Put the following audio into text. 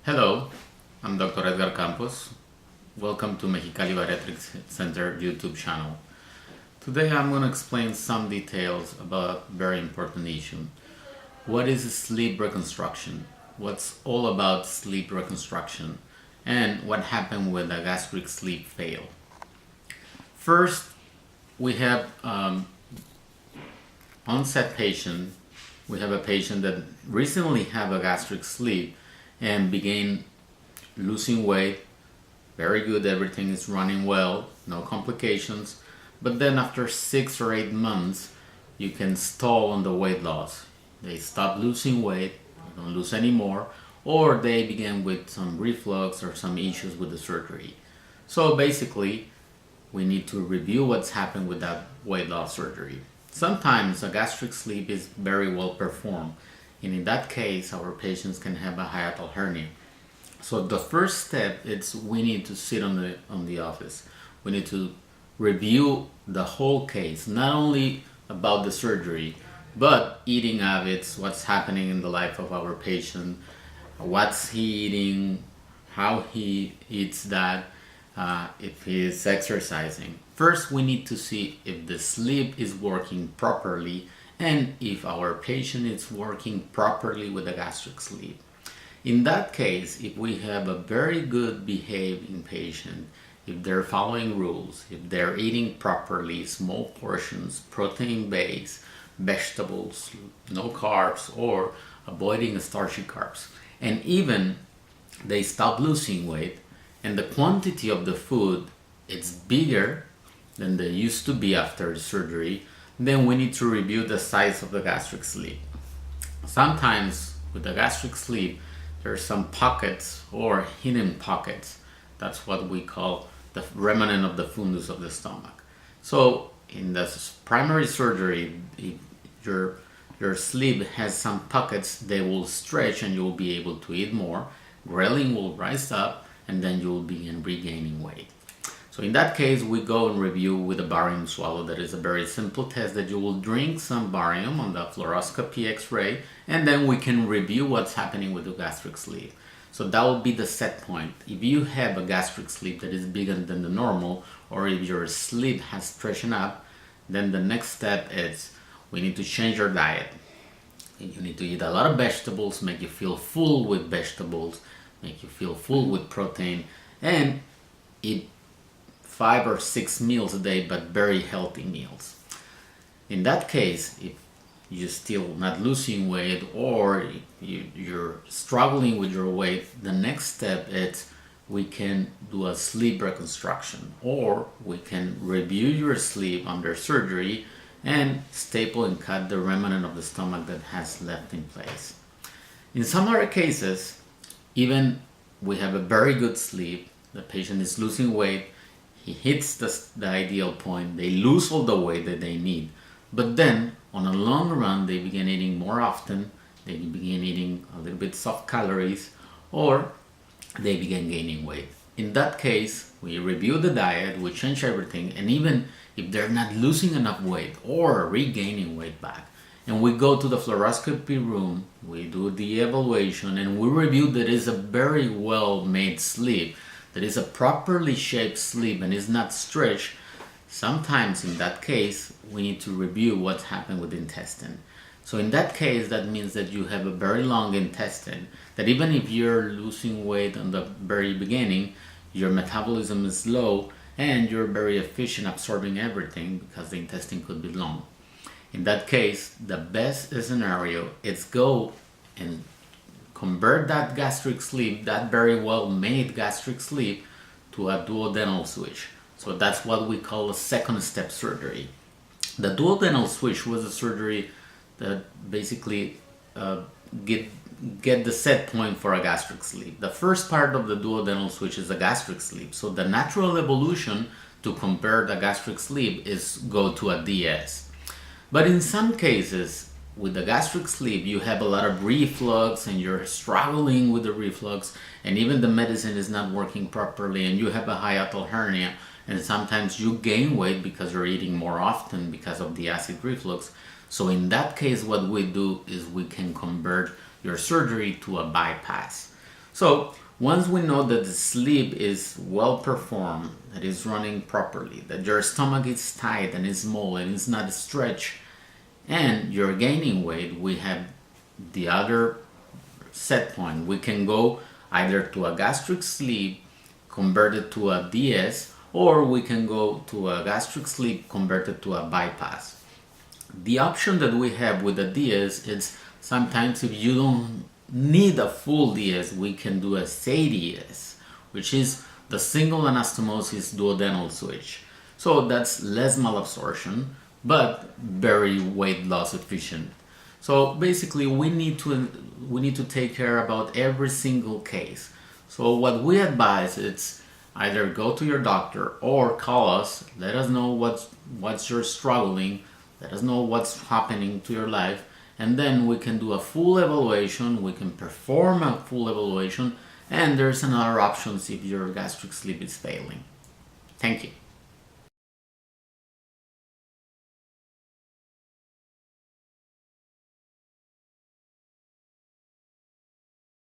Hello, I'm Dr. Edgar Campos. Welcome to Mexicali Bariatric Center YouTube channel. Today I'm going to explain some details about a very important issue. What is sleep reconstruction? What's all about sleep reconstruction? And what happened when a gastric sleep fail? First, we have onset patient. We have a patient that recently have a gastric sleep and began losing weight. Very good, everything is running well, no complications. But then after 6 or 8 months, you can stall on the weight loss. They stop losing weight, don't lose anymore, or they begin with some reflux or some issues with the surgery. So basically, we need to review what's happened with that weight loss surgery. Sometimes a gastric sleep is very well performed, and in that case, our patients can have a hiatal hernia. So the first step is we need to sit on the office. We need to review the whole case, not only about the surgery, but eating habits, what's happening in the life of our patient, what's he eating, how he eats that, if he is exercising. First, we need to see if the sleep is working properly and if our patient is working properly with the gastric sleep. In that case, if we have a very good behaving patient, if they're following rules, if they're eating properly, small portions, protein-based, vegetables, no carbs, or avoiding starchy carbs, and even they stop losing weight, and the quantity of the food is bigger than they used to be after surgery, then we need to review the size of the gastric sleeve. Sometimes with the gastric sleeve, there are some pockets or hidden pockets. That's what we call the remnant of the fundus of the stomach. So in the primary surgery, if your sleeve has some pockets, they will stretch and you will be able to eat more. Ghrelin will rise up and then you will begin regaining weight. So in that case, we go and review with a barium swallow. That is a very simple test that you will drink some barium on the fluoroscopy x-ray, and then we can review what's happening with the gastric sleeve. So that will be the set point. If you have a gastric sleeve that is bigger than the normal, or if your sleeve has stretched up, then the next step is we need to change your diet. You need to eat a lot of vegetables, make you feel full with vegetables, make you feel full with protein, and eat 5 or 6 meals a day, but very healthy meals. In that case, if you're still not losing weight or you're struggling with your weight, the next step is we can do a sleep reconstruction, or we can review your sleep under surgery and staple and cut the remnant of the stomach that has left in place. In some other cases, even we have a very good sleep, the patient is losing weight, he hits the ideal point, they lose all the weight that they need, but then on a long run they begin eating more often, they begin eating a little bit soft calories, or they begin gaining weight. In that case, we review the diet, we change everything, and even if they're not losing enough weight or regaining weight back, and we go to the fluoroscopy room, we do the evaluation, and we review that is a very well made sleep, that is a properly shaped sleeve and is not stretched. Sometimes in that case, we need to review what happened with the intestine. So in that case, that means that you have a very long intestine, that even if you're losing weight on the very beginning, your metabolism is low and you're very efficient absorbing everything because the intestine could be long. In that case, the best scenario is go and convert that gastric sleeve, that very well made gastric sleeve, to a duodenal switch. So that's what we call a second step surgery. The duodenal switch was a surgery that basically get the set point for a gastric sleeve. The first part of the duodenal switch is a gastric sleeve. So the natural evolution to convert a gastric sleeve is go to a DS. But in some cases, with the gastric sleeve, you have a lot of reflux and you're struggling with the reflux, and even the medicine is not working properly, and you have a hiatal hernia, and sometimes you gain weight because you're eating more often because of the acid reflux. So in that case, what we do is we can convert your surgery to a bypass. So once we know that the sleep is well performed, that is running properly, that your stomach is tight and is small and it's not stretched, and you're gaining weight, we have the other set point. We can go either to a gastric sleep converted to a DS, or we can go to a gastric sleep converted to a bypass. The option that we have with the DS is sometimes if you don't need a full DS, we can do a Sadi-s, which is the single anastomosis duodenal switch. So that's less malabsorption, but very weight loss efficient. So basically we need to take care about every single case. So what we advise is either go to your doctor or call us, let us know what's you're struggling, let us know what's happening to your life, and then we can do a full evaluation, we can perform a full evaluation, and there's another options if your gastric sleep is failing. Thank you.